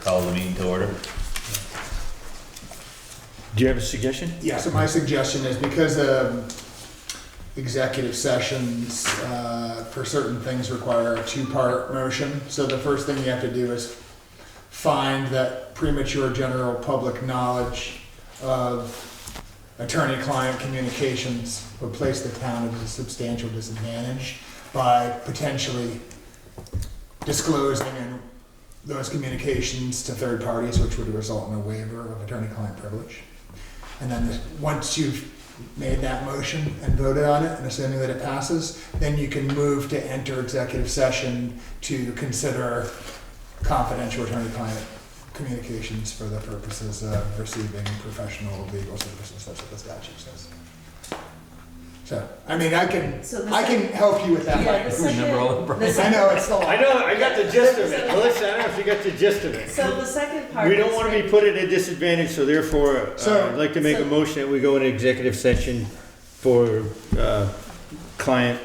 call the meeting to order. Do you have a suggestion? Yeah, so my suggestion is because executive sessions for certain things require a two-part motion. So the first thing you have to do is find that premature general public knowledge of attorney-client communications would place the town at a substantial disadvantage by potentially disclosing those communications to third parties, which would result in a waiver of attorney-client privilege. And then once you've made that motion and voted on it, and assuming that it passes, then you can move to enter executive session to consider confidential attorney-client communications for the purposes of receiving professional legal services. That's what the statute says. So, I mean, I can help you with that. Yeah, the second, I know, it's the law. I know, I got the gist of it. Melissa, I don't know if you got the gist of it. so the second part. We don't is want to be written- put at a disadvantage, so therefore, I'd like to make a So- motion that we go into executive session for client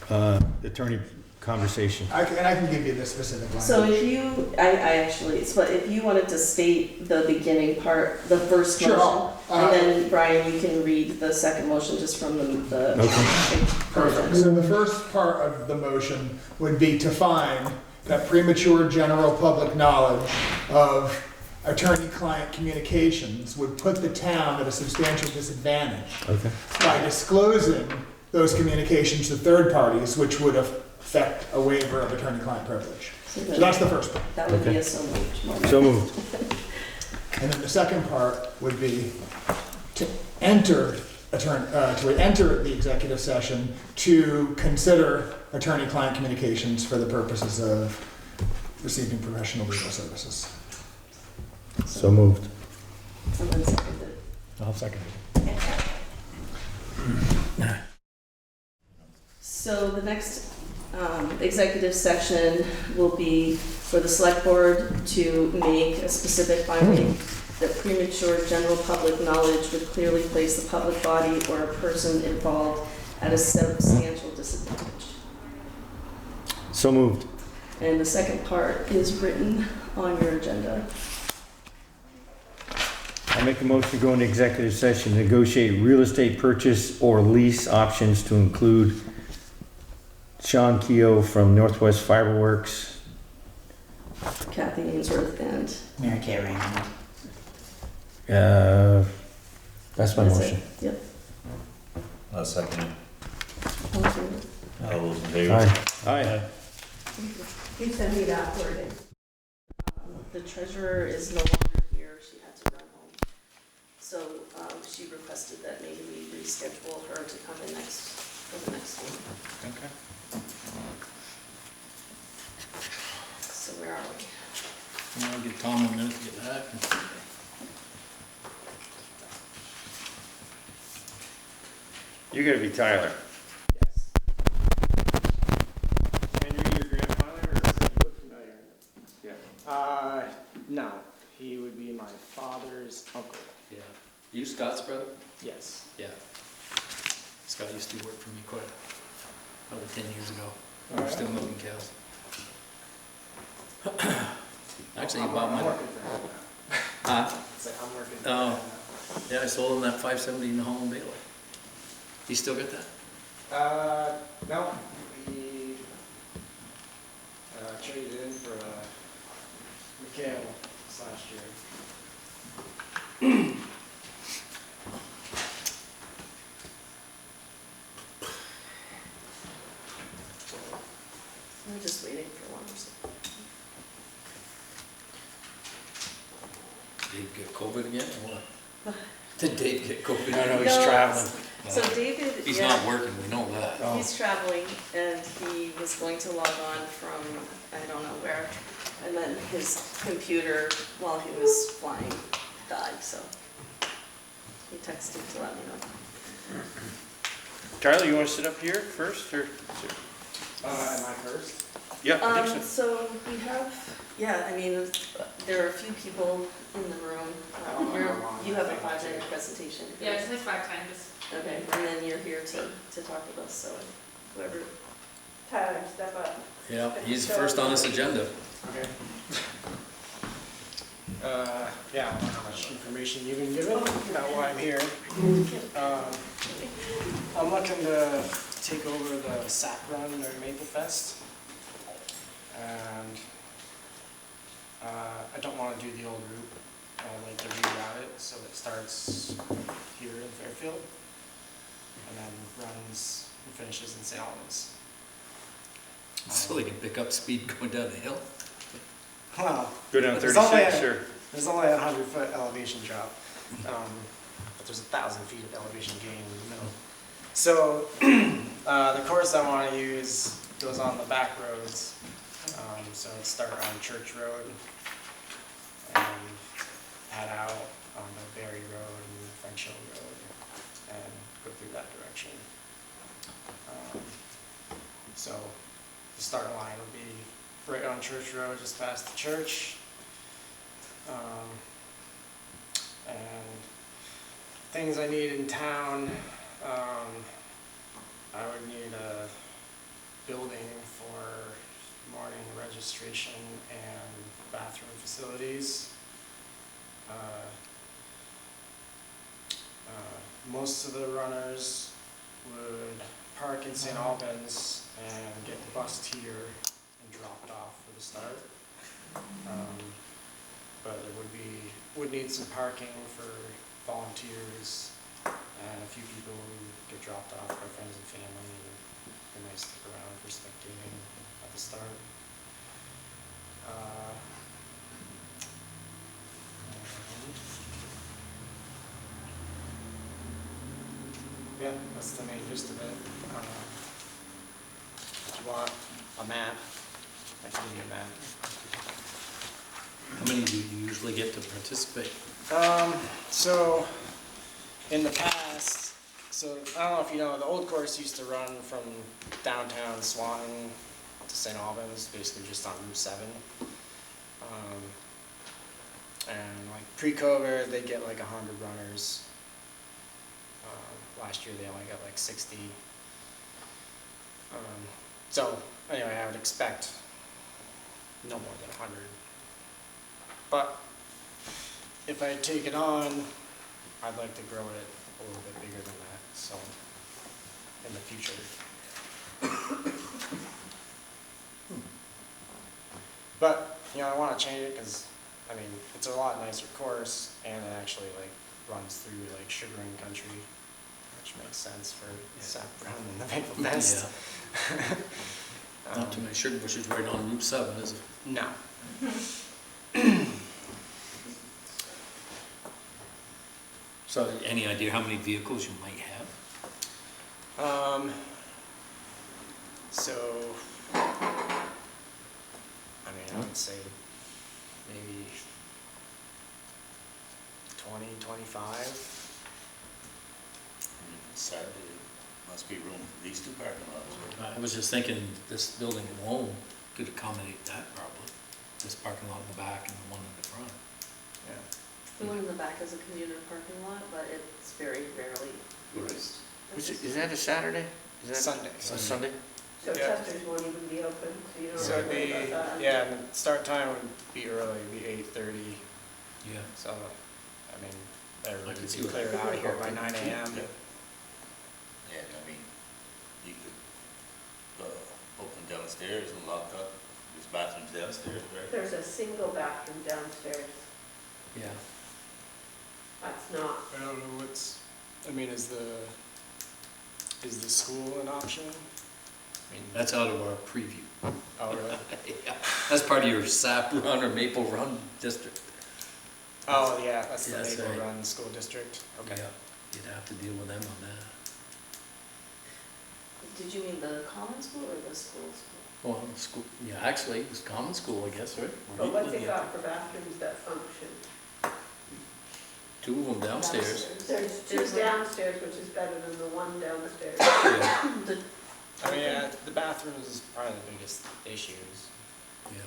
attorney conversation. I can give you the specific language. So if you, I actually, but if you wanted to state the beginning part, the first Sure, motion, I'll- and then Brian, you can read the second motion just from the. Okay. Perfect. So the first part of the motion would be to find that premature general public knowledge of attorney-client communications would put the town at a substantial disadvantage Okay. by disclosing those communications to third parties, which would affect a waiver of attorney-client privilege. So that's the first part. That would be Okay. a so moved motion. So moved. And then the second part would be to enter the executive session to consider attorney-client communications for the purposes of receiving professional legal services. So moved. Someone seconded. I'll second So the next executive section will be for the select board to make a specific finding that premature general public knowledge would clearly place the public body or a person involved at a substantial disadvantage. So moved. And the second part is written on your agenda. I make a motion to go into executive session, negotiate real estate purchase or lease options to include Sean Keogh from Northwest Fiberworks. Kathy Ainsworth and. Mary Kay Raymond. That's my That's motion. it. Yep. I'll second it. All in favor? All those in favor? Aye. Aye. You send me that wording. The treasurer is no longer here, she had to run home. So she requested that maybe we reschedule her to come in for the next one. Okay. So where are we? I'll give Tom a minute to get back. You're gonna be Tyler. Yes. Henry, your grandfather, or? Look familiar. Yeah. No, he would be my father's uncle. Yeah. You Scott's brother? Yes. Yeah. Scott used to work for me quite about 10 years ago. We All were right. still milking cows. Actually, he I'm bought my. working for him. Huh? It's like I'm working for Oh. him Yeah, I sold him that 570 in the home Bailey. You still got that? now. No, he traded in for Mikhail this last year. I'm just waiting for one or something. Did Dave get COVID again or what? Did Dave get COVID? No, he's No. traveling. So David, He's yeah, not working, we know that. Oh. he's traveling and he was going to log on from, I don't know where. And then his computer, while he was flying, died, so he texted to let me know. Tyler, you wanna sit up here first, or? Am I first? Yeah, I think so. So we have, yeah, I mean, there are a few people in the room. You have a 5-minute presentation. Yeah, it's like 5 times. Okay, and then you're here to talk with us, so whoever. Tyler, step up. Yeah, he's first on this agenda. Okay. Yeah, I don't know how much information you've been given about why I'm here. I'm looking to take over the sack run during Maple Fest. And I don't want to do the old route. I'd like to reroute it so it starts here in Fairfield and then runs and finishes in St. Albans. So they can pick up speed going down the hill. Well, Go down There's 36, or? there's only a 100-foot elevation drop, but there's 1,000 feet of elevation gain in the middle. So the course I want to use goes on the back roads. So it'd start on Church Road and head out on the Berry Road and French Hill Road and go through that direction. So the start line would be right on Church Road, just past the church. And things I need in town, I would need a building for morning registration and bathroom facilities. Most of the runners would park in St. Albans and get the bus here and dropped off for the start. But there would need some parking for volunteers and a few people who get dropped off by friends and family, and they might stick around for spectating at the start. Yeah, that's the main gist of it. If you want a map, I can give you a map. How many do you usually get to participate? So in the past, so I don't know if you know, the old course used to run from downtown Swanton to St. Albans, basically just on Route 7. And like pre-COVID, they'd get like 100 runners. Last year they only got like 60. So anyway, I would expect no more than 100. But if I take it on, I'd like to grow it a little bit bigger than that, so in the future. But, you know, I want to change it because, I mean, it's a lot nicer course, and it actually, like, runs through, like, sugaring country, which makes sense for sap run and the Maple Fest. Yeah. Not too many sugar bushes right on Route 7, is it? No. So any idea how many vehicles you might have? So, I mean, I would say maybe 20, 25. Saturday, must be room for these two parking lots. I was just thinking this building alone could accommodate that probably. This parking lot in the back and the one in the front. Yeah. The one in the back is a commuter parking lot, but it's very rarely used. Is that a Saturday? Is that Sunday. a Sunday? So Yeah. Chester's won't even be open, so you don't So have it'd to worry be, about that. yeah, and the start time would be early, it'd be 8:30. Yeah. So, I mean, everybody could would see be what- cleared out of here by 9 a.m. Yeah, I mean, you could, open downstairs and lock up, there's bathrooms downstairs, right? There's a single bathroom downstairs. Yeah. That's not, I don't know what's, I mean, is the school an option? I mean, That's out of our preview. oh, really? Yeah. That's part of your Sap Run or Maple Run district. Oh, yeah, that's the Yeah, that's Maple right. Run School District. Okay. Yeah. You'd have to deal with them on that. Did you mean the common school or the school? Well, school, yeah, actually, it was common school, I guess, right? but what's it got for bathrooms that function? Two of them downstairs. There's two There's a- downstairs, which is better than the one downstairs. Yeah. The- I mean, yeah, the bathrooms is probably the biggest issues. Yeah.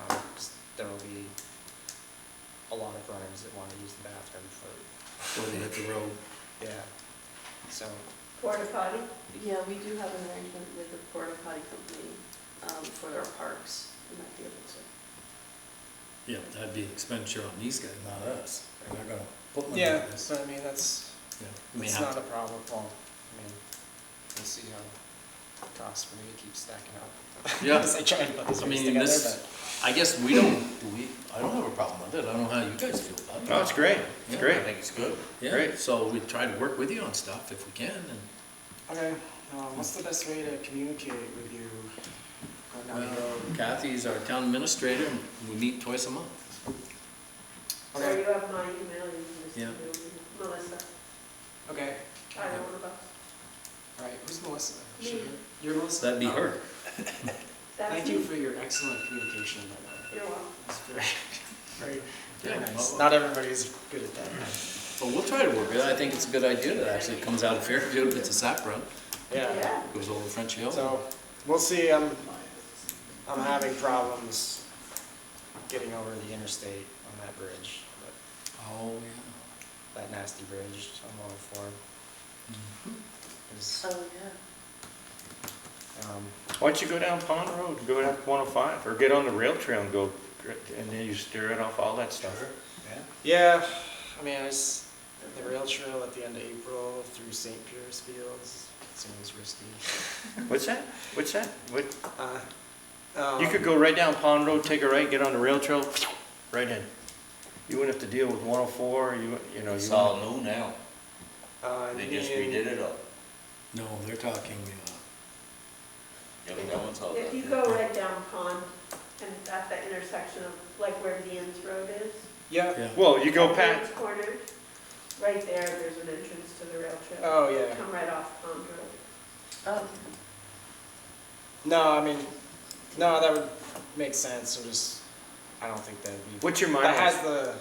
'Cause there will be a lot of runners that want to use the bathroom for, Before they hit the road. yeah. So, Porta potty? Yeah, we do have an arrangement with the porta potty company for our parks. We might be able to Yeah, but that'd be an expenditure on these guys, not us. They're not gonna put money Yeah, in this. so I mean, that's, Yeah, we may it's have not to- a problem. Well, I mean, we'll see how it costs for me to keep stacking up. Yeah. As I try to put these I things mean, together, this, I guess we don't, do we, I don't have a problem with it. I don't know how you guys feel about it. Oh, it's great, it's Yeah. I great. think it's good. Yeah, Great. so we try to work with you on stuff if we can, and, but. Okay, what's the best way to communicate with you going down the well, road? Kathy's our town administrator, and we meet twice a month. So Okay, you have my email, you can just Yeah. email me. Melissa, okay, I know one of us. all right, who's Melissa? Me. Sure. You're Melissa? That'd be Oh. her. That's Thank you me. for your excellent communication, by the way. You're welcome. It's very, very, very Yeah, nice. well- Not everybody's good at that. But we'll try to work with it. I think it's a good idea that actually comes out of Fairfield, it's a sap run, Yeah, goes over French Hill. so, we'll see, I'm having problems getting over the interstate on that bridge, Oh, yeah. that nasty bridge on 104. Mhm. Is, Oh, yeah. Why don't you go down Pond Road, and go down 105, or get on the rail trail and go, and then you steer it off all that stuff. yeah, I mean, the rail trail at the end of April through St. Pierre's Fields seems risky. What's that? What's that? What? You could go right down Pond Road, take a right, get on the rail trail, right in. You wouldn't have to deal with 104, you know. It's you all wouldn't- new now. They just redid it all. No, they're talking, Yeah, but that one's all. If you go right down Pond and at the intersection of, like where Dean's Road is. Yeah, yeah. Well, you go at past, Dean's Corner, right there, there's an entrance to the rail trail. oh, yeah. Come right off Pond Road. Oh, No, I mean, no, that would make sense, so just, I don't think that'd be. what's your That has mileage?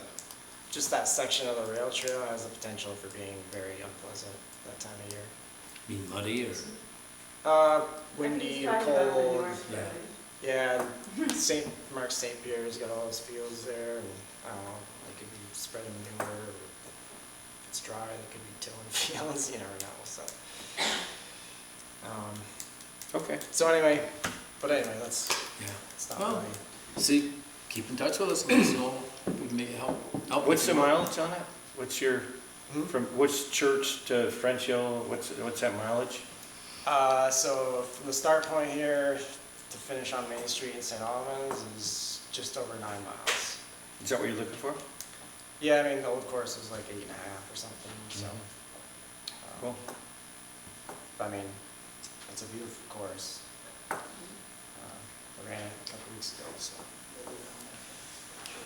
just that section of the rail trail has the potential for being very unpleasant that time of year. Be muddy or? Windy I and think it's talking about the cold. North yeah. Road. Yeah, Mark St. Pierre's got all his fields there, and I don't know, they could be spreading manure, or if it's dry, they could be tilling fields, you never know, so. Okay. So anyway, that's Yeah. not Well, really. see, keep in touch with us, let us know if we can make it help. What's the mileage on that? What's your, Hmm? from which church to French Hill, what's that mileage? So from the start point here to finish on Main Street in St. Albans is just over 9 miles. Is that what you're looking for? Yeah, I mean, the old course was like 8.5 or something, so. Cool. I mean, it's a beautiful course. I ran it a couple weeks ago, so.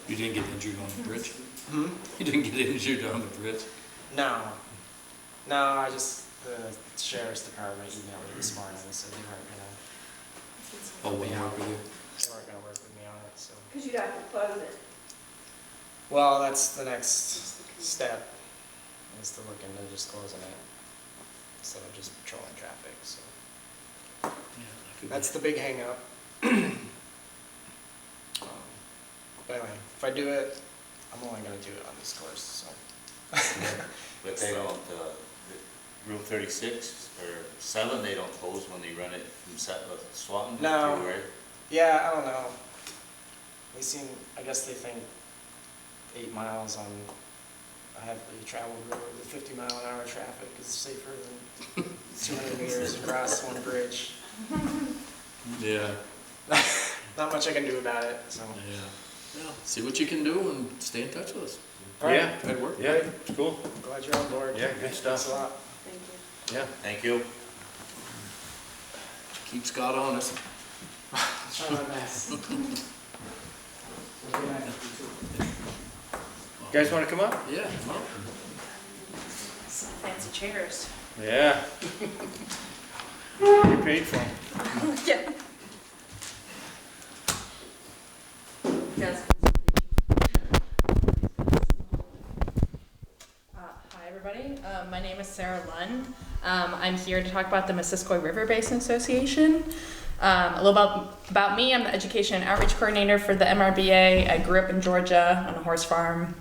You didn't get injured on the bridge? Hmm? You didn't get injured on the bridge? No, I just, the sheriff's department emailed me this morning and said they weren't Oh, when you work with you? gonna work with me on it, so. Cause you'd have to close it. Well, that's the next step, is to look into just closing it instead of just patrolling traffic, so. Yeah, that could be. That's the big hangup. But anyway, if I do it, I'm only gonna do it on this course, so. But they don't, Route 36 or 7, they don't close when they run it from Swanton? No. to, right? Yeah, I don't know. I guess they think 8 miles on a heavily traveled road with 50-mile-an-hour traffic is safer than 200 meters across one bridge. Yeah, Not much I can do about it, so. yeah. Yeah, see what you can do and stay in touch with us. All right. Yeah, Good work. yeah, it's cool. Glad you're on board. Yeah, good stuff. Thanks a lot. thank you. Yeah. Thank you. Keep Scott honest. Try my best. You guys wanna come up? Yeah, well, Some fancy chairs. Yeah. You paid for them. Yeah. Yes. Hi, everybody. My name is Sarah Lunn. I'm here to talk about the Missisquoi River Basin Association. A little about me. I'm the Education and Outreach Coordinator for the MRBA. I grew up in Georgia on a horse farm,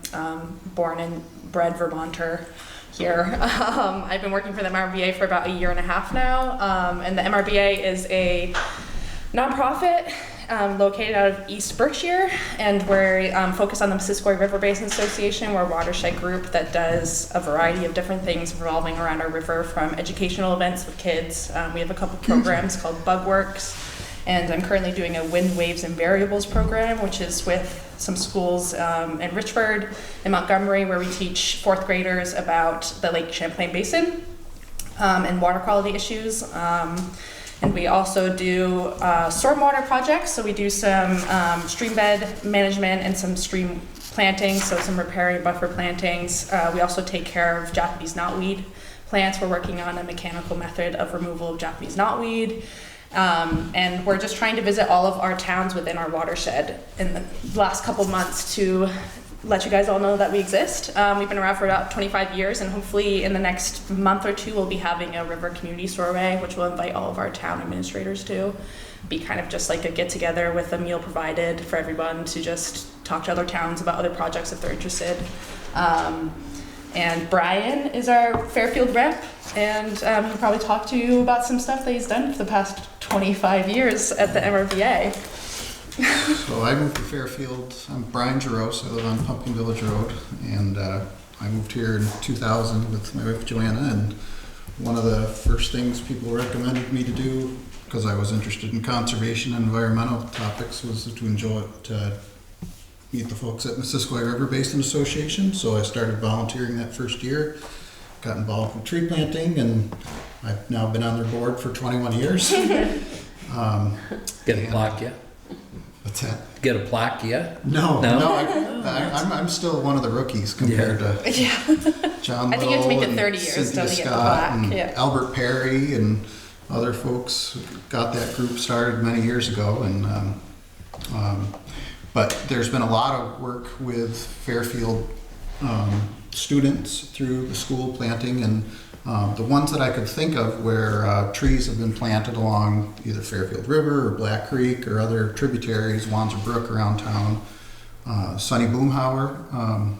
born and bred Vermonter here. I've been working for the MRBA for about 1.5 years now, and the MRBA is a nonprofit located out of East Berkshire, and we're focused on the Missisquoi River Basin Association. We're a watershed group that does a variety of different things revolving around our river, from educational events with kids. We have a couple programs called Bugworks, and I'm currently doing a Wind, Waves, and Variables program, which is with some schools in Richford and Montgomery, where we teach fourth graders about the Lake Champlain Basin and water quality issues. And we also do stormwater projects, so we do some stream bed management and some stream plantings, so some riparian buffer plantings. We also take care of Japanese knotweed plants. We're working on a mechanical method of removal of Japanese knotweed. And we're just trying to visit all of our towns within our watershed in the last couple months to let you guys all know that we exist. We've been around for about 25 years, and hopefully in the next month or two we'll be having a river community soiree, which we'll invite all of our town administrators to. Be kind of just like a get together with a meal provided for everyone to just talk to other towns about other projects if they're interested. And Brian is our Fairfield rep, and he'll probably talk to you about some stuff that he's done for the past 25 years at the MRBA. So I moved to Fairfield. I'm Brian Jaros. I live on Pumpkin Village Road, and I moved here in 2000 with my wife Joanna. And one of the first things people recommended me to do, because I was interested in conservation and environmental topics, was to meet the folks at Missisquoi River Basin Association. So I started volunteering that first year, got involved with tree planting, and I've now been on their board for 21 years. Get a plaque yet? What's that? Get a plaque yet? No. I'm still one of the rookies compared to John I think you have to make it Little 30 and years, Cynthia don't you, get the Scott plaque? and Yeah. Albert Perry and other folks got that group started many years ago. And but there's been a lot of work with Fairfield students through the school planting, and the ones that I could think of where trees have been planted along either Fairfield River or Black Creek or other tributaries, Wanzer Brook around town. Sonny Boomhauer,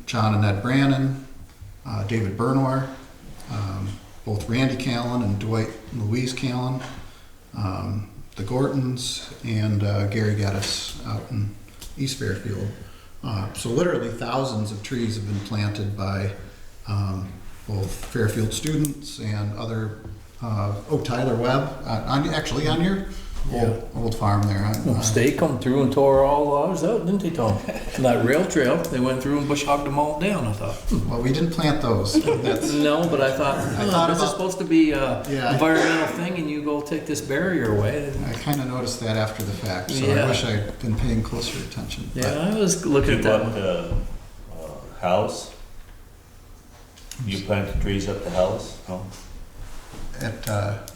John and Ed Brannon, David Bernor, both Randy Callan and Dwight and Louise Callan, the Gortons, and Gary Geddes out in East Fairfield. So literally thousands of trees have been planted by both Fairfield students and other, Tyler Webb, actually on your old farm there. They come through and tore all the logs out, didn't they, Tom? That rail trail, they went through and bush hogged them all down, I thought. Well, we didn't plant those. That's, No, but I thought this is about- supposed to be a Yeah. environmental thing, and you go take this barrier away. I kind of noticed that after the fact, so Yeah. I wish I'd been paying closer attention. But Yeah, I was looking You at that bought one. the house? You planted trees up the house? No?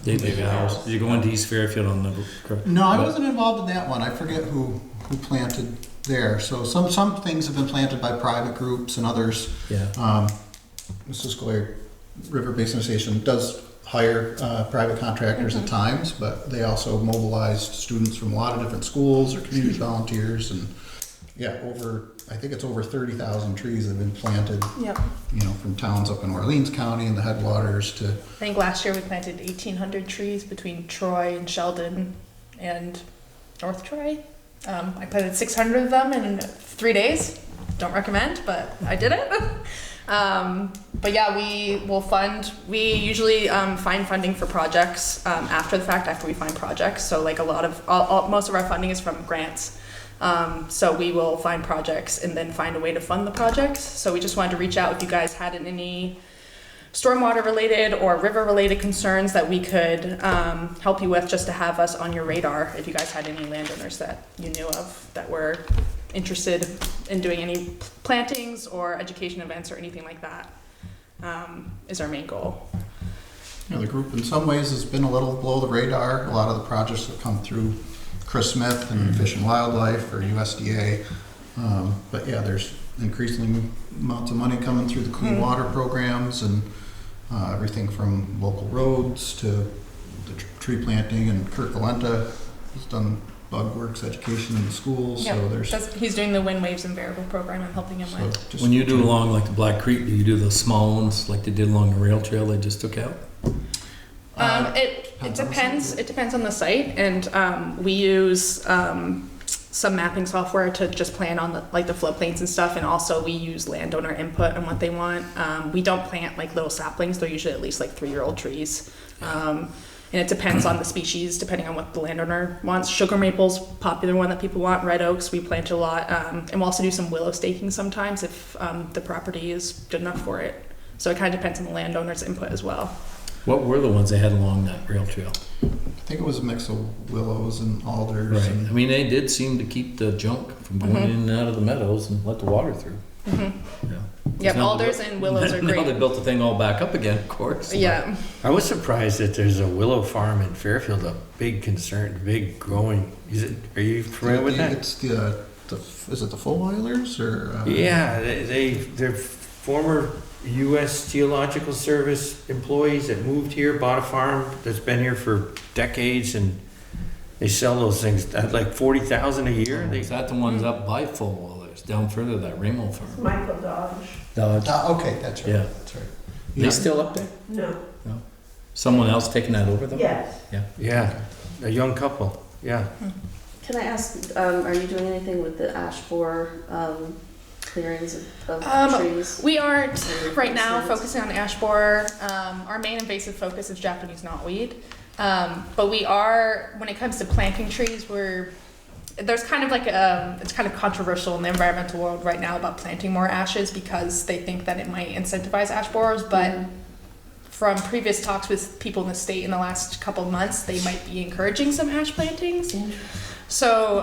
They big house. You go into East Fairfield on the correct. No, I wasn't involved in that one. I forget who planted there. So some things have been planted by private groups and others. Yeah. Missisquoi River Basin Association does hire private contractors at times, but they also mobilized students from a lot of different schools or community volunteers, and I think it's over 30,000 trees that have been planted, Yep. from towns up in Orleans County and the headwaters to. I think last year we planted 1,800 trees between Troy and Sheldon and North Troy. I planted 600 of them in 3 days. Don't recommend, but I did it. But yeah, we usually find funding for projects after the fact, after we find projects. So like most of our funding is from grants. So we will find projects and then find a way to fund the projects. So we just wanted to reach out if you guys had any stormwater related or river related concerns that we could help you with, just to have us on your radar if you guys had any landowners that you knew of that were interested in doing any plantings or education events or anything like that, is our main goal. The group in some ways has been a little below the radar. A lot of the projects that come through Chris Smith and Fish and Wildlife or USDA. But yeah, there's increasingly amounts of money coming through the clean water programs and everything from local roads to the tree planting, and Kirk Valenta has done bug works education in the schools. Yep. So there's He's doing the Wind, Waves, and Variable program I'm helping him with. just When you do along like the Black Creek, do you do those small ones like they did along the rail trail they just took out? It depends on the site, and we use some mapping software to just plan on the floodplains and stuff, and also we use landowner input on what they want. We don't plant like little saplings; they're usually at least like 3-year-old trees. And it depends on the species, depending on what the landowner wants. Sugar maple's popular one that people want. Red oaks we plant a lot, and we'll also do some willow staking sometimes if the property is good enough for it. So it kind of depends on the landowner's input as well. What were the ones they had along that rail trail? I think it was a mix of willows and alders. Right. And I mean, they did seem to keep the junk from going in and out of the meadows and let the water through. Yeah. Yep, Now they alders built- and willows are Now they great. built the thing all back up again, of course. Yeah. I was surprised that there's a willow farm in Fairfield, a big concern, big growing. Are you familiar with that? It's is it the full oilers or? Yeah, they're former U.S. Geological Service employees that moved here, bought a farm that's been here for decades, and they sell those things at like $40,000 a year. Is that the ones up by Full Wallers, down further, that Ramo farm? Michael Dodge. Dodge. Okay, that's right. Yeah. That's right. They still up there? No, Someone else taking that over though? yes. Yeah, a young couple. Yeah. Can I ask, are you doing anything with the ash borer clearings of trees? We aren't right now Replacements? focusing on ash borer. Our main invasive focus is Japanese knotweed. But we are, when it comes to planting trees, there's kind of like it's kind of controversial in the environmental world right now about planting more ashes because they think that it might incentivize ash borers, but from previous talks with people in the state in the last couple of months, they might be encouraging some ash plantings. So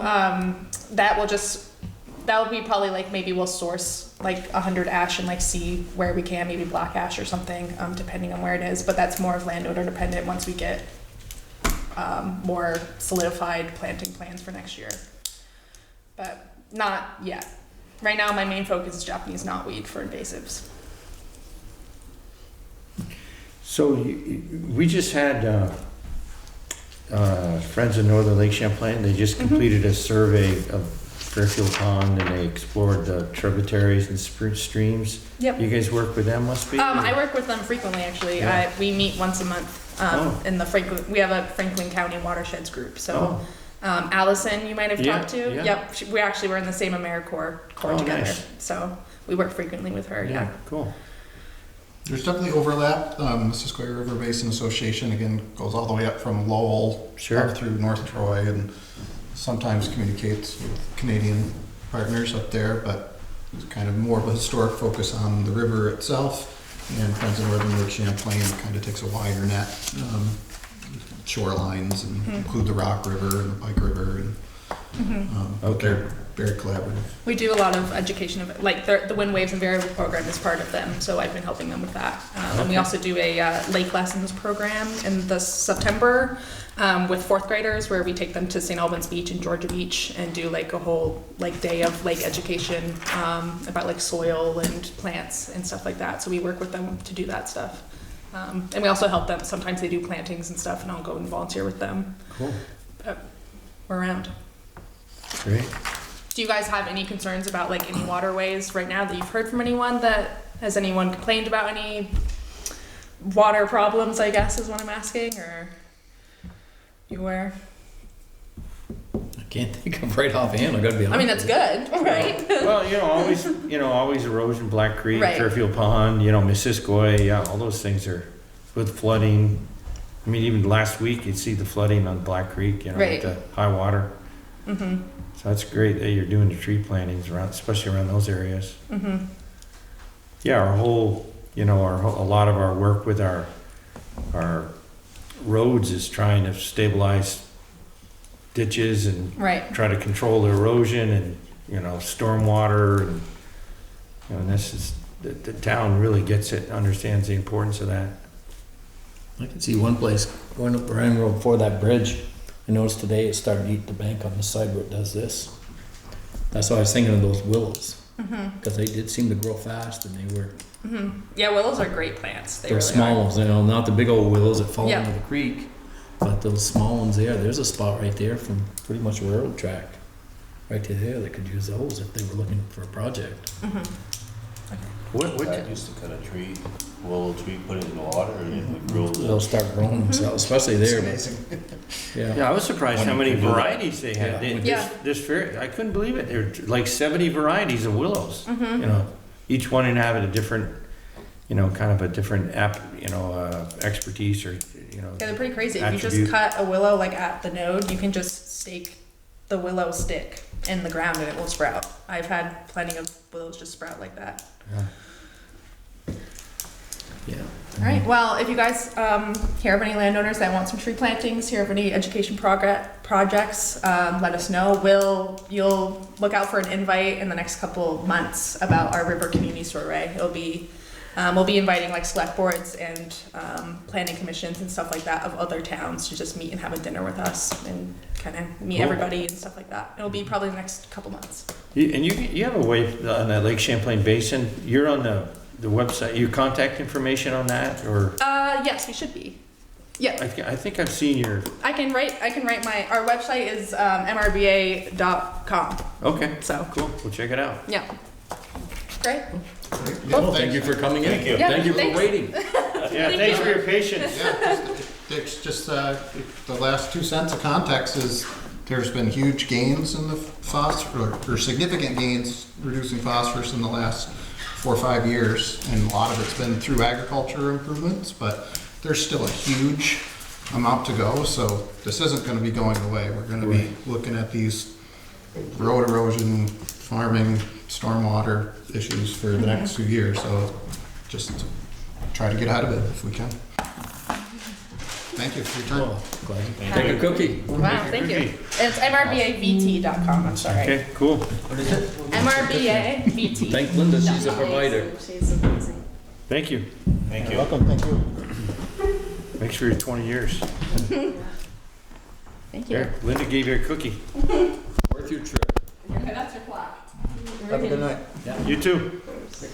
that will be probably like maybe we'll source like 100 ash and like see where we can, maybe black ash or something, depending on where it is. But that's more of landowner dependent once we get more solidified planting plans for next year. But not yet. Right now, my main focus is Japanese knotweed for invasives. So we just had Friends of Northern Lake Champlain. They just completed a survey of Fairfield Pond, and they explored the tributaries and streams. Yep. You guys work with them, must be? I work with them frequently, actually. Yeah. We meet once a month in the we have a Franklin County watersheds group. So Allison, you might have Yeah, talked to. yeah. Yep. We actually were in the same AmeriCorps Corps together. Nice. So we work frequently with her. Yeah. Cool. There's definitely overlap. Missisquoi River Basin Association, again, goes all the way up from Lowell Sure. up through North Troy, and sometimes communicates with Canadian partners up there, but it's kind of more of a historic focus on the river itself. And Friends of Northern Lake Champlain kind of takes a wider net, shorelines, and include the Rock River and the Pike River, and but they're very collaborative. We do a lot of education of it. Like the Wind Waves and Variable program is part of them, so I've been helping them with that. And we also do a lake lessons program in the September with 4th graders, where we take them to St. Albans Beach and Georgia Beach and do like a whole like day of lake education about like soil and plants and stuff like that. So we work with them to do that stuff. And we also help them. Sometimes they do plantings and stuff, and I'll go and volunteer with them. Cool. But we're around. Great. Do you guys have any concerns about like any waterways right now that you've heard from anyone? Has anyone complained about any water problems, I guess is what I'm asking, or you aware? I can't think of right offhand, I gotta be honest. I mean, that's good, right? Well, always erosion, Black Creek, Right. Fairfield Pond, Missisquoi, yeah, all those things are with flooding. I mean, even last week, you'd see the flooding on Black Creek, Right. with the high water. Mm-hmm. So that's great that you're doing the tree plantings around, especially around those areas. Mm-hmm. Yeah, a lot of our work with our roads is trying to stabilize ditches and Right. try to control the erosion and, stormwater and this is, the town really gets it, understands the importance of that. I can see one place going up Ryan Road before that bridge. I noticed today it's starting to eat the bank on the side where it does this. That's why I was thinking of those willows, because they did seem to grow fast, and they were Yeah, willows are great plants. They those really small are. ones. Not the big old willows that fall Yeah. into the creek, but those small ones there. There's a spot right there from pretty much a railroad track, right to there that could use those if they were looking for a project. What, I used to cut a tree, willow tree, put it in the water, and it would grow. They'll start growing themselves, especially It's there. amazing. yeah, I was surprised how many varieties they had. Yeah. This, Yeah. this fair, I couldn't believe it. There were like 70 varieties of willows. You know, each one inhabit a different, you know, kind of a different expertise or, you know. Yeah, they're pretty crazy. If you attribute. just cut a willow like at the node, you can just stake the willow stick in the ground and it will sprout. I've had plenty of willows just sprout like that. Yeah. All right. Well, if you guys hear of any landowners that want some tree plantings, hear of any education projects, let us know. You'll look out for an invite in the next couple months about our river community soiree. It'll be we'll be inviting like select boards and planning commissions and stuff like that of other towns to just meet and have a dinner with us and kind of meet Cool. everybody and stuff like that. It'll be probably the next couple months. You have a way on that Lake Champlain Basin. You're on the website. Your contact information on that, or Yes, we should be. Yeah. I think I've seen your. I can write our website is mrba.com. Okay, So cool. We'll check it out. yeah. Great. Well, thank you for coming in. Thank you. Yeah, Thank you for thanks. waiting. Yeah, thanks for your patience. Yeah, just the last 2 cents of context is there's been huge gains in the phosphorus, or significant gains reducing phosphorus in the last 4 or 5 years, and a lot of it's been through agriculture improvements, but there's still a huge amount to go, so this isn't going to be going away. We're going to be looking at these road erosion, farming, stormwater issues for the next few years, so just try to get ahead of it if we can. Thank you for your time. Take a cookie. Wow, thank you. It's mrbavt.com. I'm sorry. Okay, cool. mrbavt. Thank Linda, she's a provider. She's amazing. Thank you. Thank you. Welcome, thank you. Thanks for your 20 years. Thank you. There, Linda gave you a cookie. Worth your trip. Okay, that's your plaque. Have a good night. You too. See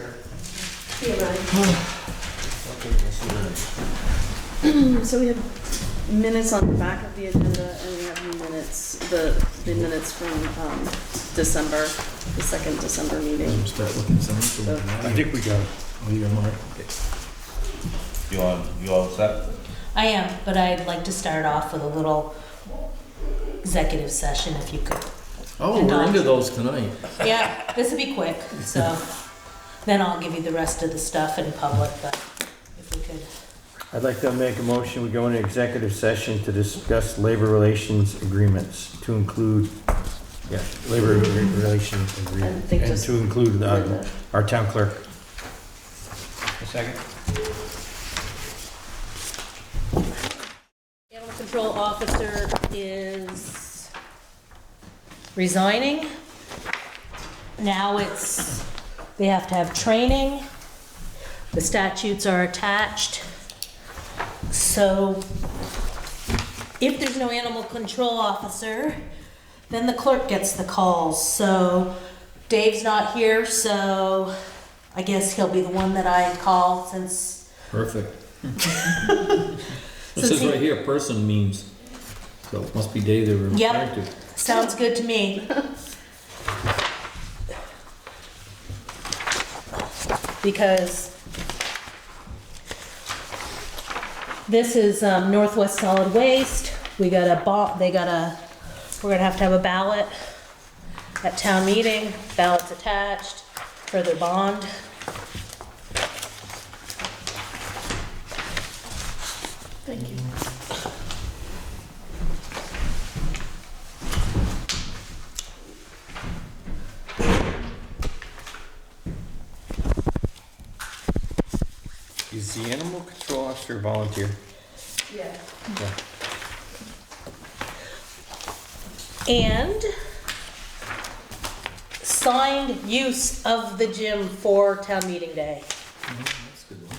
you, Ryan. So we have minutes on the back of the agenda, and we have minutes, the minutes from December, the second December meeting. Start looking something. I think we got it. Oh, you got Mark? You all set? I am, but I'd like to start off with a little executive session if you could. Oh, we're into those tonight. Yeah, this will be quick, so then I'll give you the rest of the stuff in public, but if we could. I'd like to make a motion, we go into executive session to discuss labor relations agreements, to include, labor relations I agreement, think and just to include Linda. our town clerk. A second. Animal control officer is resigning. Now they have to have training. The statutes are attached. So if there's no animal control officer, then the clerk gets the calls. So Dave's not here, so I guess he'll be the one that I call since. Perfect. It says right here, person means, so it must be Dave they were referring to. Sounds good to me. Because this is Northwest Solid Waste. We're gonna have to have a ballot at town meeting. Ballot's attached for their bond. Thank you. Is the animal control officer volunteer? Yeah. And signed use of the gym for town meeting day. That's a good one.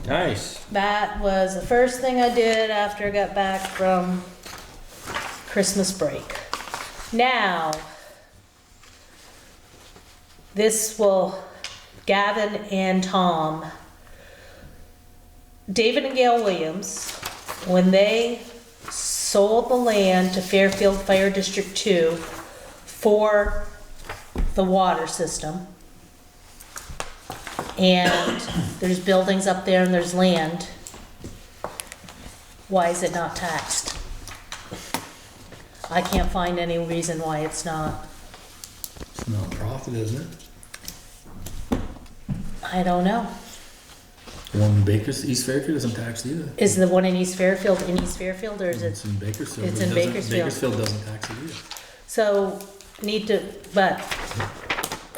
Nice. That was the first thing I did after I got back from Christmas break. Now, Gavin and Tom, David and Gail Williams, when they sold the land to Fairfield Fire District 2 for the water system, and there's buildings up there and there's land, why is it not taxed? I can't find any reason why it's not. It's not profit, isn't it? I don't know. The one in East Fairfield isn't taxed either. Is the one in East Fairfield in East Fairfield, or is It's it? in Bakersfield. It's It in doesn't- Bakersfield. Bakersfield doesn't tax it either. So, need to, but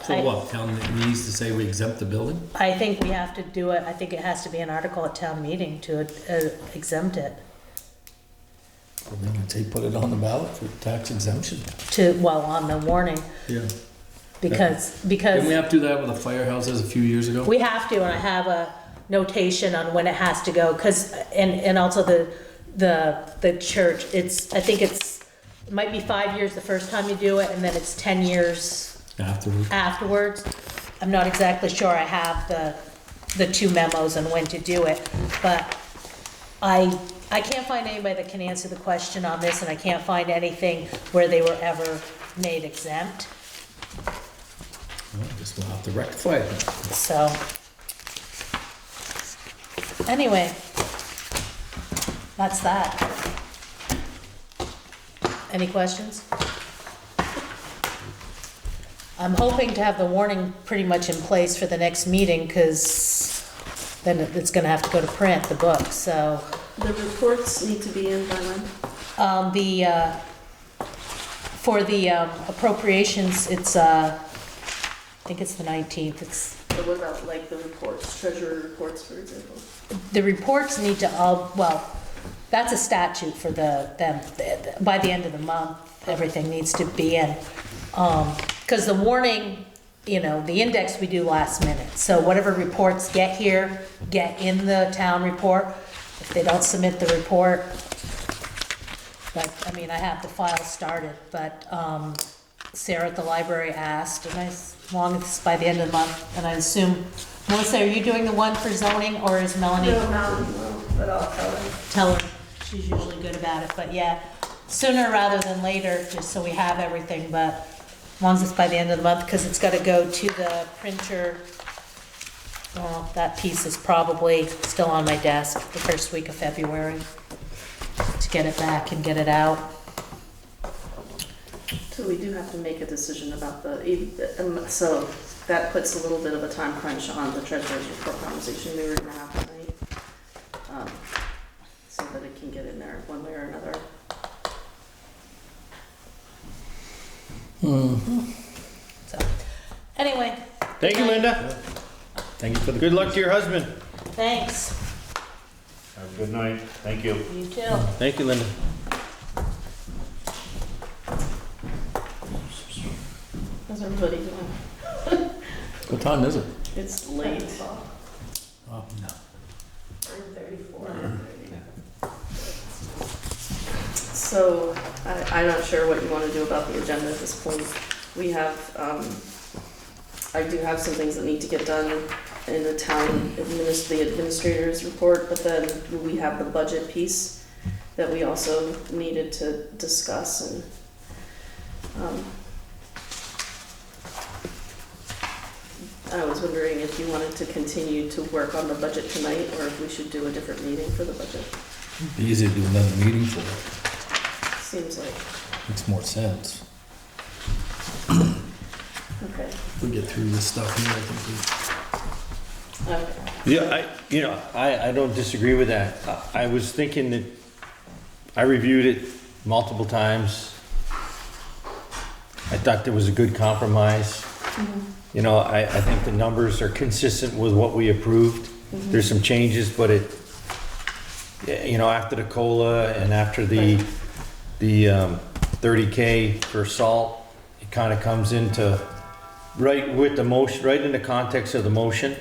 So I- what, town needs to say we exempt the building? I think we have to do it, I think it has to be an article at town meeting to exempt it. Or they can say put it on the ballot for tax exemption. Well, on the warning, Yeah. because Didn't we have to do that with the firehouses a few years ago? we have to, and I have a notation on when it has to go, because, and also the church, I think it might be 5 years the first time you do it, and then it's 10 years Afterwards. afterwards. I'm not exactly sure I have the two memos on when to do it, but I can't find anybody that can answer the question on this, and I can't find anything where they were ever made exempt, Well, I guess we'll have to rectify it. so. Anyway, that's that. Any questions? I'm hoping to have the warning pretty much in place for the next meeting, because then it's gonna have to go to print, the book, so. The reports need to be in by when? For the appropriations, it's, I think it's the 19th, it's, But what about like the reports, treasurer reports, for example? the reports need to all, well, that's a statute for them, by the end of the month, everything needs to be in. Because the warning, the index we do last minute, so whatever reports get here, get in the town report. If they don't submit the report, but, I have the file started, but, Sarah at the library asked, and as long as it's by the end of the month, and I assume, Melissa, are you doing the one for zoning, or is Melanie? No, no, but I'll tell them. Tell her, she's usually good about it, but yeah, sooner rather than later, just so we have everything, but as long as it's by the end of the month, because it's gotta go to the printer. Well, that piece is probably still on my desk, the first week of February, to get it back and get it out. So we do have to make a decision about so that puts a little bit of a time crunch on the treasurer's report conversation we were gonna have tonight. So that it can get in there one way or another. So, anyway, Thank you, Linda. Thank you for the. Good luck to your husband. thanks, Have a good night. Thank you. you too. Thank you, Linda. How's everybody doing? What time is it? It's late. Oh, no. 9:34. So I'm not sure what you want to do about the agenda at this point. We have, I do have some things that need to get done in the town the administrator's report, but then we have the budget piece that we also needed to discuss, and I was wondering if you wanted to continue to work on the budget tonight, or if we should do a different meeting for the budget. It'd be easier to do another meeting for it. Seems like, Makes more sense. okay. If we get through this stuff here, I think Okay. Yeah, I don't disagree with that. I was thinking that, I reviewed it multiple times. I thought there was a good compromise. I think the numbers are consistent with what we approved. There's some changes, but after the COLA and after the 30K for salt, it kind of comes into, right with the motion, right in the context of the motion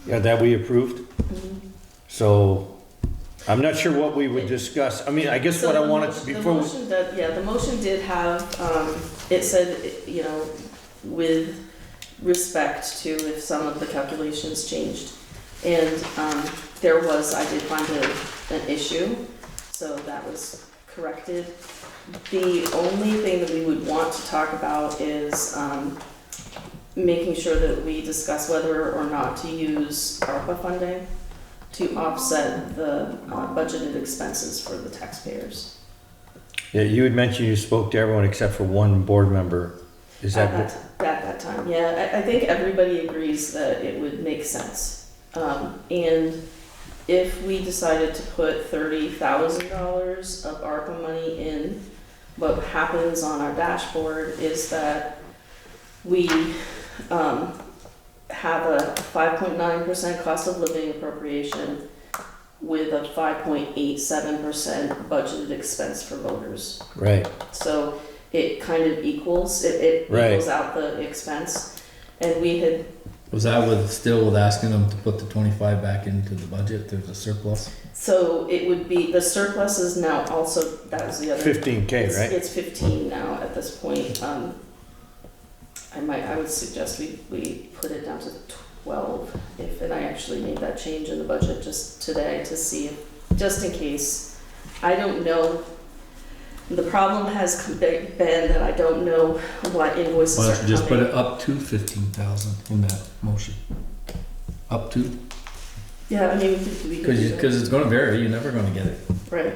that we approved. So I'm not sure what we would discuss. I guess what I wanted to, before. The motion did have, it said, with respect to if some of the calculations changed. And there was, I did find an issue, so that was corrected. The only thing that we would want to talk about is making sure that we discuss whether or not to use ARPA funding to offset the budgeted expenses for the taxpayers. Yeah, you had mentioned you spoke to everyone except for one board member. Is that what? At that time, yeah, I think everybody agrees that it would make sense. And if we decided to put $30,000 of ARPA money in, what happens on our dashboard is that we have a 5.9% cost of living appropriation with a 5.87% budgeted expense for voters. Right. So it kind of equals, it Right. equals out the expense. And we had, Was that with asking them to put the 25 back into the budget, there's a surplus? so it would be, the surplus is now also, that was the other. 15K, It's- right? It's 15 now at this point. I would suggest we put it down to 12 and I actually made that change in the budget just today to see if, just in case. I don't know. The problem has been that I don't know what invoices Why are don't you just put coming. it up to 15,000 in that motion? Up to, Yeah, I mean, we could do that. because it's gonna vary, you're never gonna get it. Right.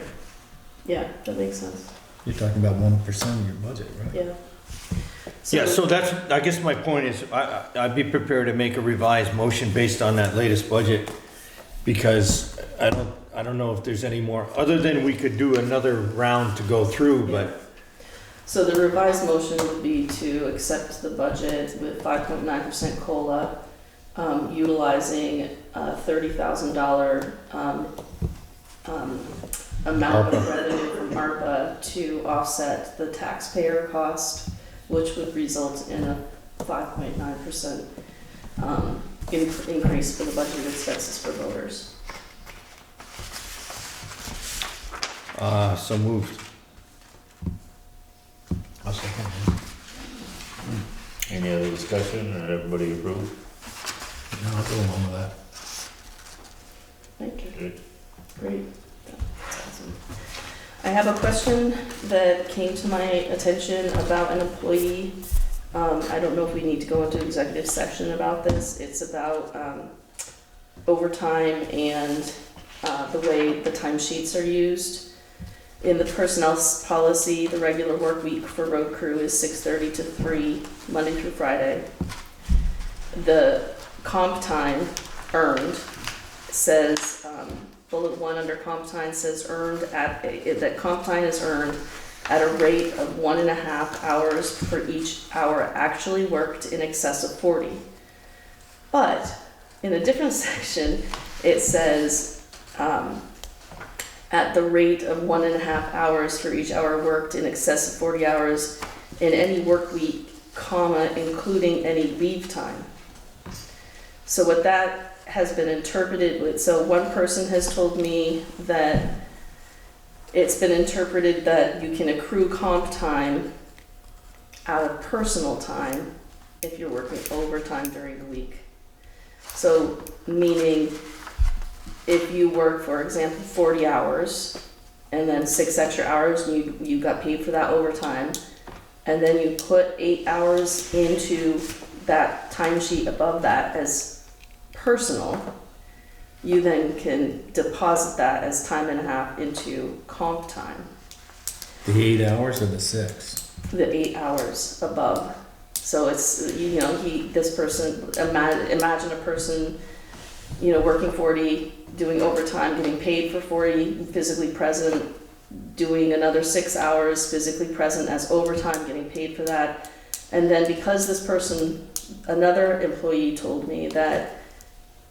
Yeah, that makes sense. You're talking about 1% of your budget, right? Yeah. Yeah, so that's, I guess my point is, I'd be prepared to make a revised motion based on that latest budget, because I don't know if there's any more, other than we could do another round to go through, but, So the revised motion would be to accept the budget with 5.9% COLA, utilizing a $30,000 amount of revenue from ARPA to offset the taxpayer cost, which would result in a 5.9% increase for the budget expenses for voters. so moved. I'll second Any other discussion, or everybody approve? that. No, I'll go along with that. Thank you. Good. Great. That's awesome. I have a question that came to my attention about an employee. I don't know if we need to go into executive section about this. It's about overtime and the way the timesheets are used. In the personnel policy, the regular work week for road crew is 6:30 to 3, Monday through Friday. The comp time earned says, bullet 1 under comp time says that comp time is earned at a rate of 1.5 hours for each hour actually worked in excess of 40. But in a different section, it says, at the rate of 1.5 hours for each hour worked in excess of 40 hours in any work week, comma, including any leave time. So what that has been interpreted with, so one person has told me that it's been interpreted that you can accrue comp time out of personal time if you're working overtime during the week. So meaning if you work, for example, 40 hours and then 6 extra hours and you got paid for that overtime, and then you put 8 hours into that timesheet above that as personal, you then can deposit that as time and a half into comp time, The 8 hours or the 6? the 8 hours above. So it's, this person, imagine a person, working 40, doing overtime, getting paid for 40, physically present, doing another 6 hours, physically present as overtime, getting paid for that. And then because this person, another employee told me that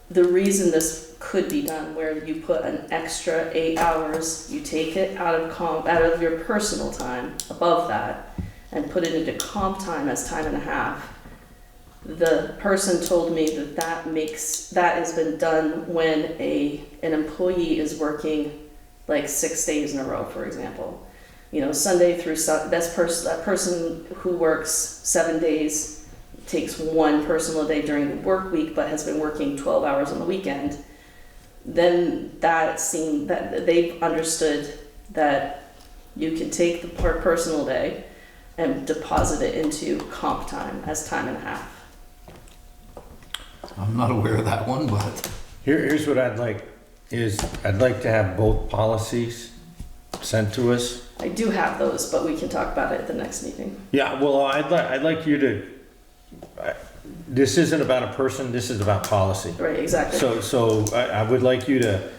the reason this could be done where you put an extra 8 hours, you take it out of your personal time above that and put it into comp time as time and a half. The person told me that has been done when an employee is working like 6 days in a row, for example. Sunday through that person who works 7 days takes one personal day during the work week, but has been working 12 hours on the weekend. Then that seemed that they've understood that you can take the personal day and deposit it into comp time as time and a half. I'm not aware of that one, but Here's what I'd like, I'd like to have both policies sent to us. I do have those, but we can talk about it at the next meeting. Yeah, well, I'd like you to, this isn't about a person, this is about policy. Right, exactly. So I would like you to,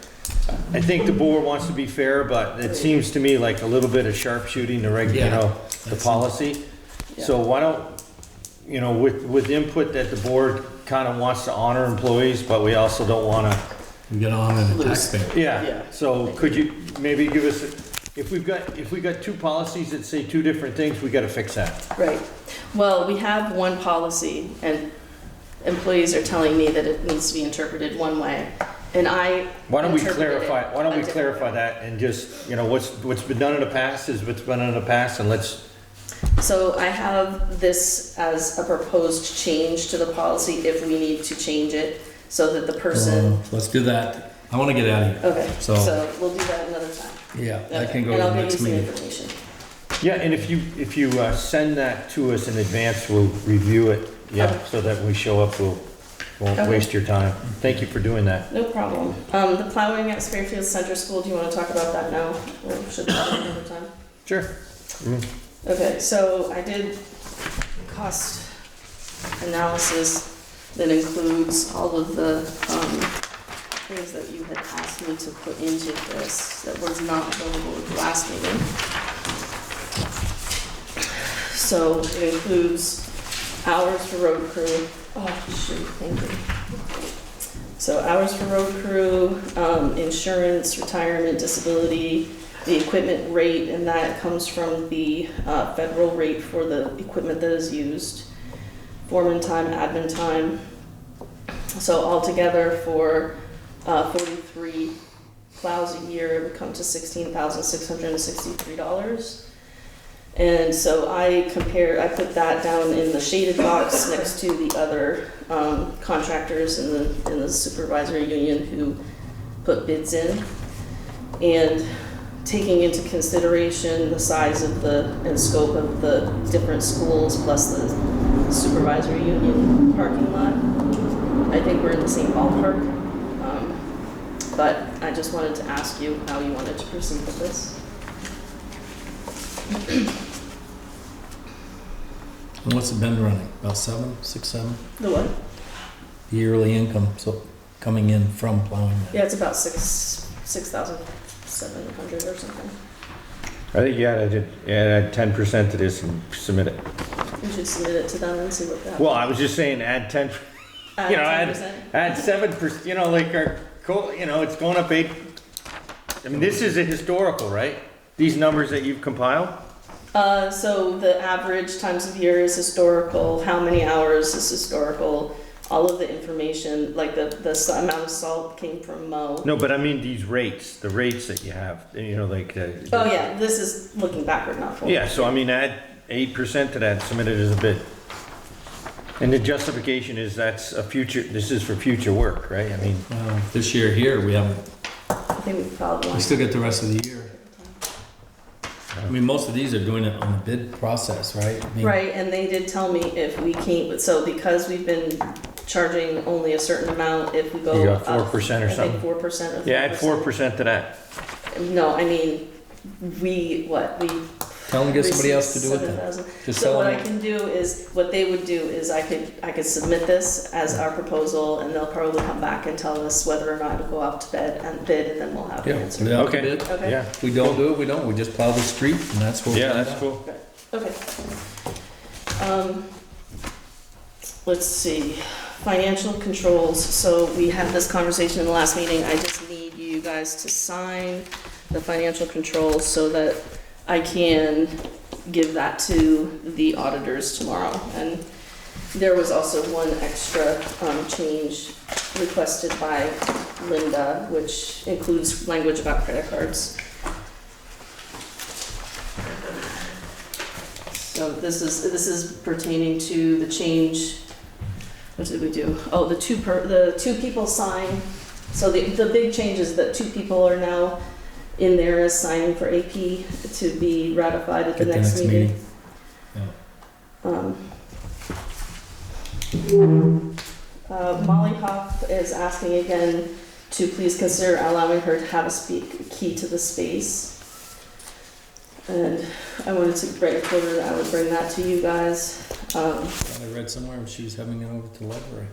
I think the board wants to be fair, but it seems to me like a little bit of sharpshooting the the policy. So why don't, with input that the board kind of wants to honor employees, but we also don't want to. we get on in the taxpayer. Yeah, so could you maybe give us, if we got two policies that say two different things, we gotta fix that. Right. Well, we have one policy, and employees are telling me that it needs to be interpreted one way, and I Why don't we interpreted it a different way. that and just, what's been done in the past is what's been done in the past, and let's, So I have this as a proposed change to the policy if we need to change it, so that the person, Let's do that. I want to get out of here. okay, So- so we'll do that another time. Yeah, I Okay. can go And to I'll the give you next some meeting. information. yeah, and if you send that to us in advance, we'll review it, Okay. so that when we show up, won't Okay. waste your time. Thank you for doing that. No problem. The plowing at Fairfield Center School, do you want to talk about that now, or should we do it another time? Sure. Okay, so I did cost analysis that includes all of the things that you had asked me to put into this that was not available at the last meeting. So it includes hours for road crew. Oh, shoot, thank you. So hours for road crew, insurance, retirement, disability, the equipment rate, and that comes from the federal rate for the equipment that is used, foreman time, admin time. So altogether for 43 plows a year, it would come to $16,663. And so I put that down in the shaded box next to the other contractors in the supervisory union who put bids in. And taking into consideration the size of and scope of the different schools plus the supervisory union parking lot, I think we're in the same ballpark. But I just wanted to ask you how you wanted to proceed with this. And what's it been running? About 6, 7? The what? Yearly income, so coming in from plowing. Yeah, it's about 6,700 or something. I think you add 10% to this and submit it. We should submit it to them and see what that. Well, I was just saying, add 10, Add 10%. add 7%, like our, it's going up 8. I mean, this is a historical, right? These numbers that you've compiled? So the average times of year is historical, how many hours is historical, all of the information, like the amount of salt came from Mo. No, but I mean these rates, the rates that you have, like. Oh, yeah, this is looking backward, not forward. Yeah, so I mean, add 8% to that, submit it as a bid. And the justification is this is for future work, right? I mean. This year here, we haven't, I think we probably we want. still get the rest of the year. I mean, most of these are doing it on the bid process, right? I mean, Right, and they did tell me if we can't, so because we've been charging only a certain amount, if we go You up. got 4% or I think something? 4% or 3%. Yeah, add 4% to that. No, I mean, we Tell them to get somebody else to do it then. 7,000. Just So tell what I them, can do is, what they would do is I could submit this as our proposal, and they'll probably come back and tell us whether or not to go out to bid, and then we'll have an yeah, answer. put it out to Okay. bid. Okay. Yeah, If we don't do it, we don't. We just plow the street and that's what. yeah, that's cool. Okay. Let's see, financial controls, so we had this conversation in the last meeting, I just need you guys to sign the financial controls so that I can give that to the auditors tomorrow. And there was also one extra change requested by Linda, which includes language about credit cards. So this is pertaining to the change. What did we do? Oh, the two people sign. So the big change is that 2 people are now in there as signing for AP to be ratified at the next meeting. Molly is asking again to please consider allowing her to have a key to the space. And I wanted to bring, I told her that I would bring that to you guys. I read somewhere she was having it over to the library.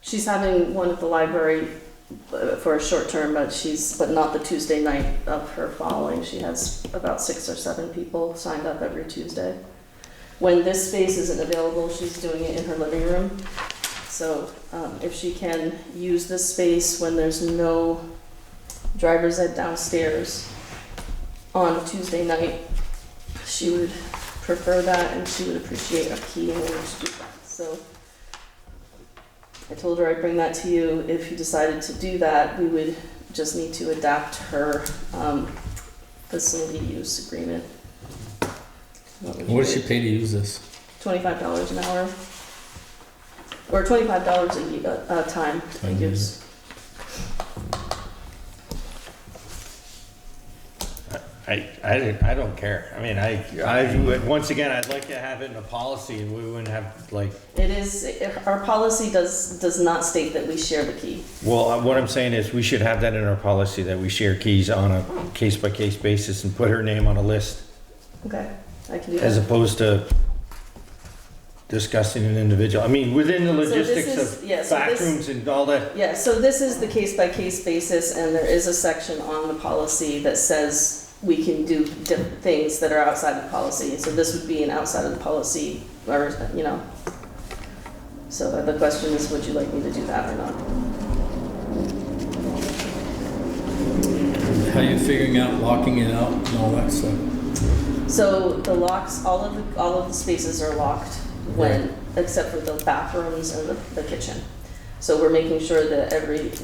She's having one at the library for a short term, but not the Tuesday night of her following. She has about 6 or 7 people signed up every Tuesday. When this space isn't available, she's doing it in her living room. So if she can use this space when there's no driver's ed downstairs on Tuesday night, she would prefer that, and she would appreciate a key in order to do that. So I told her I'd bring that to you. If you decided to do that, we would just need to adapt her facility use agreement. What does she pay to use this? $25 an hour. Or $25 a time to use. I don't care. I mean, once again, I'd like to have it in a policy, and we wouldn't have, like, It is, our policy does not state that we share the key. well, what I'm saying is we should have that in our policy, that we share keys on a case-by-case basis and put her name on a list, Okay, I can do as that. opposed to discussing an individual. I mean, within the this logistics is- of yeah, so this- bathrooms and all that. Yeah, so this is the case-by-case basis, and there is a section on the policy that says we can do different things that are outside the policy. So this would be an outside of the policy, or, you know. So the question is, would you like me to do that or not? How are you figuring out locking it out and all that stuff? So the locks, all of the spaces are locked except for the bathrooms and the kitchen. So we're making sure that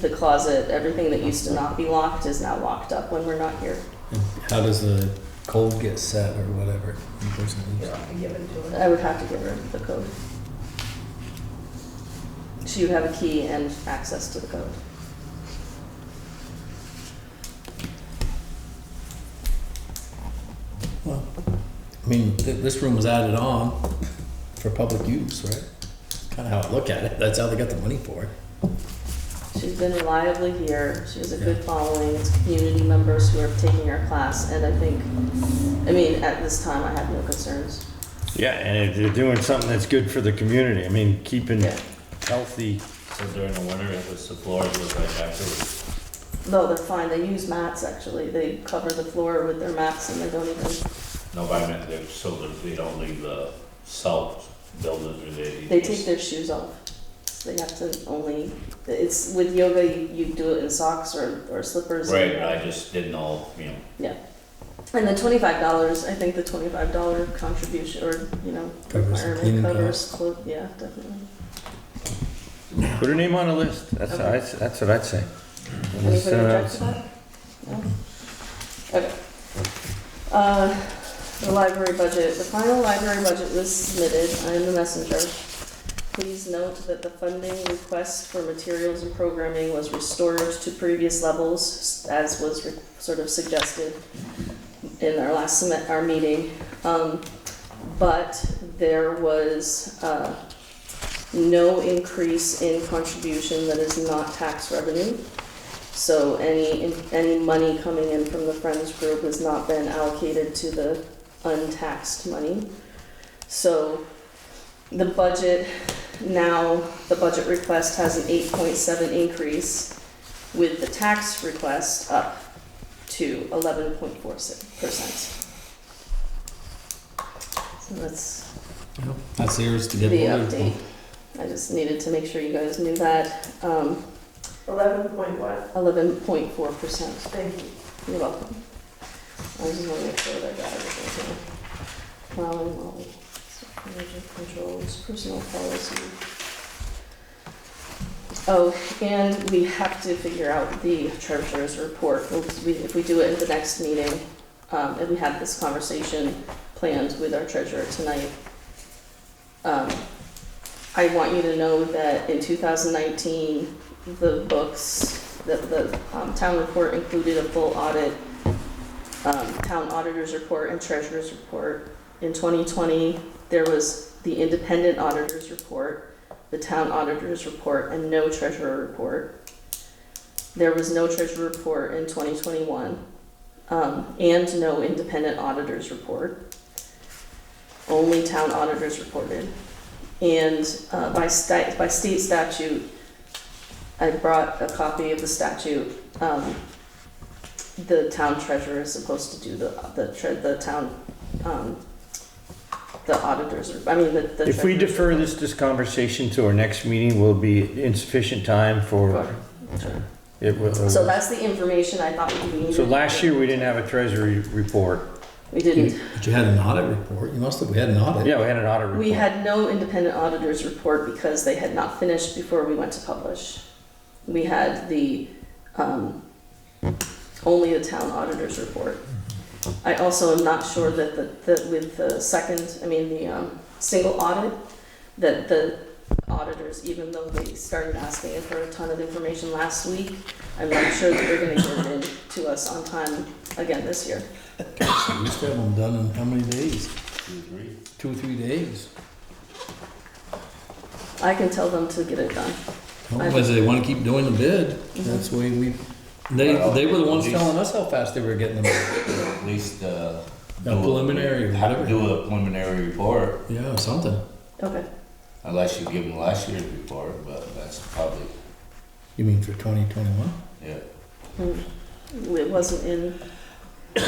the closet, everything that used to not be locked is now locked up when we're not here. And how does the code get set or whatever? I would have to give her the code. She would have a key and access to the code. Well, I mean, this room was added on for public use, right? Kind of how I look at it. That's how they got the money for it. She's been reliably here. She has a good following. It's community members who are taking our class, and I mean, at this time, I have no concerns. Yeah, and if they're doing something that's good for the community, I mean, keeping Yeah. healthy. So during the winter, if the floors look like actually, No, they're fine. They use mats, actually. They cover the floor with their mats, and they don't even, no, I meant so that they don't leave the salt buildings or they take their shoes off. They have to only, it's, with yoga, you do it in socks or slippers. Right, but I just didn't know, you know. Yeah. And the $25, I think the $25 contribution, or, you know, Covers the cleaning requirement costs. covers, yeah, definitely. Put her name on a list. That's what I'd say. Anybody object to that? No? Okay. The library budget, the final library budget was submitted, I am the messenger. Please note that the funding request for materials and programming was restored to previous levels, as was sort of suggested in our last our meeting. But there was no increase in contribution that is not tax revenue. So any money coming in from the Friends Group has not been allocated to the untaxed money. So the budget request has an 8.7 increase, with the tax request up to 11.46%. So that's That's theirs to get the voted update. for. I just needed to make sure you guys knew that. 11 point what? 11.4%. Thank you. You're welcome. I just want to make sure that I got everything here. Plowing, well, energy controls, personnel policy. Oh, and we have to figure out the treasurer's report. If we do it in the next meeting, and we had this conversation planned with our treasurer tonight, I want you to know that in 2019, the books, the town report included a full audit, town auditor's report and treasurer's report. In 2020, there was the independent auditor's report, the town auditor's report and no treasurer report. There was no treasurer report in 2021, and no independent auditor's report. Only town auditors reported. And by state statute, I brought a copy of the statute. The town treasurer is supposed to do the town, the auditors, I mean, the. If we defer this conversation to our next meeting, will be insufficient time for it will. So that's the information I thought we needed. So last year, we didn't have a treasury report. We didn't. But you had an audit report. You must have, we had an audit. Yeah, we had an audit report. We had no independent auditors report because they had not finished before we went to publish. We had the, only the town auditor's report. I also am not sure that with the single audit, that the auditors, even though they started asking for a ton of information last week, I'm not sure that they're gonna get it in to us on time again this year. We used to have them done in how many days? 2 or 3. 2 or 3 days. I can tell them to get it done. Otherwise, they want to keep doing the bid. That's the way they were the ones telling us how fast they were getting them. At least, A preliminary or have to whatever. do a preliminary report, Yeah, something. Okay. unless you give them last year's report, but that's probably, You mean for 2021? yeah. It wasn't in. I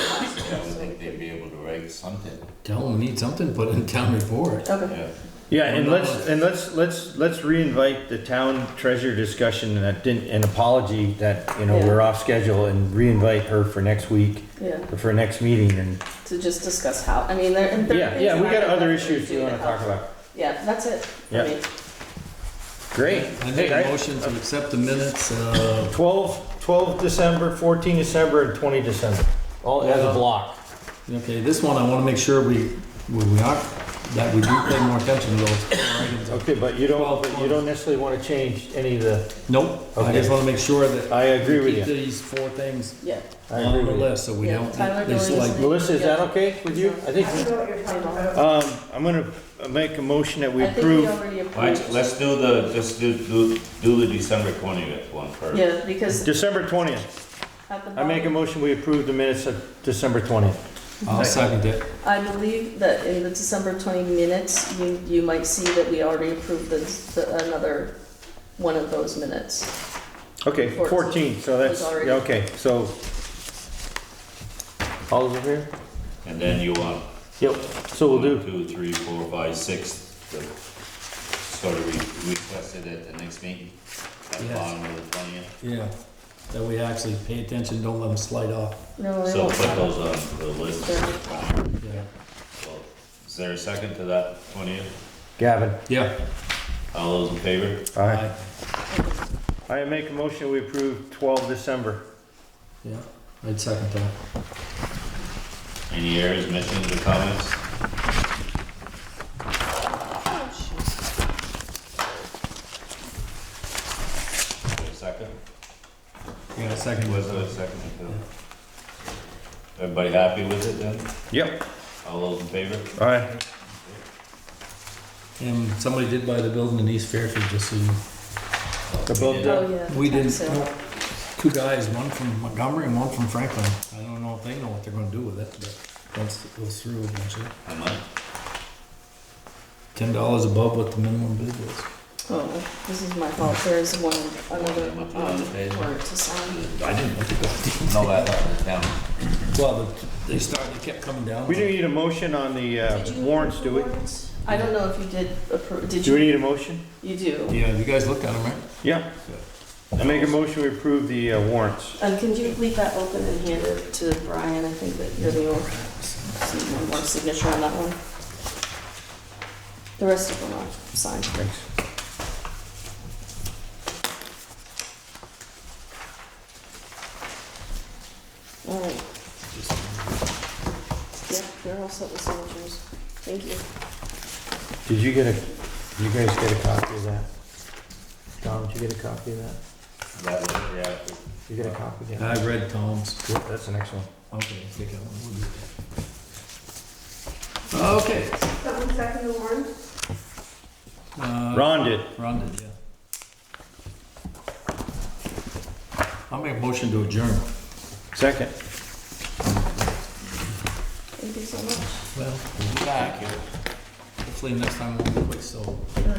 would think they'd be able to write something, Tell them we need something put in the town report. Okay. yeah. Yeah, and let's reinvite the town treasurer discussion that didn't, an apology that, Yeah. we're off schedule, and reinvite her for next week, Yeah, or for next meeting, and, to just discuss how, I mean, there, and there are things yeah, we that got I other can issues definitely we do wanna to talk help. about. Yeah, that's it for Yeah. me. Great. I make Hey, a motion to accept the minutes. 12 December, 14 December, and 20 December, all as a block. Okay, this one, I want to make sure we are, that we do pay more attention to those items. Okay, but you don't necessarily wanna change any of the, Nope, I Okay. just want to make sure that I agree with we keep you. these 4 things Yeah. I agree on the with you. list, so we Yeah, don't, Tyler, there's don't like, use Melissa, is that okay with you? I think, I know what you're talking about. I'm gonna make a motion that we I think we approve. already Alright, approved. let's do the December 20th one first. Yeah, because December 20th. at the I make a bottom, motion, we approve the minutes of December 20th. I'll second it. I believe that in the December 20 minutes, you might see that we already approved another one of those minutes. Okay, 14, so that's, Was already- yeah, okay, so. All those in favor? And then you want Yep, so we'll do, 1, 2, 3, 4, 5, 6, to sort of request it at the next meeting, at the Yes. bottom of the 20th. Yeah, that we actually pay attention, don't let them slide off. No, they So won't. put those on the list. They're- Yeah. So, is there a second to that 20th? Gavin. Yeah. All those in favor? Aye. I make a motion, we approve 12 December. Yeah, I'd second that. Any errors, omissions, or comments? Second? Yeah, second. Was it a second? Everybody happy with it then? Yep. All those in favor? Aye. And somebody did buy the building in East Fairfield, just so you know. Above Oh, the, yeah. We didn't, So- no, 2 guys, one from Montgomery and one from Franklin. I don't know if they know what they're gonna do with it, but once it goes through eventually. How much? $10 above what the minimum bid was. Oh, this is my fault. There's another How much was it paid? word to sign. I didn't look at that. No, that's not the town. Well, they kept coming down. we don't need a motion on the Did you warrants, do we? warrants? I don't know if you did approve, did Do we you? need a motion? You do. Yeah, you guys looked at them, right? Yeah. I make a motion, we approve the warrants. And can you leave that open and hand it to Brian? I think that you're the only, see one more signature on that one. The rest of them are signed. Thanks. All right. Yeah, they're all set with signatures. Thank you. Did you guys get a copy of that? Tom, did you get a copy of that? That was, yeah. You get a copy? Yeah. I read Tom's. Good, that's the next one. Okay, take that one. We'll do that. Okay. Someone second the warrant? Ron did. Ron did, yeah. I'll make a motion to adjourn. Second. Thank you so much. Well, we'll be back here. Hopefully next time we'll be quick, so. Ugh.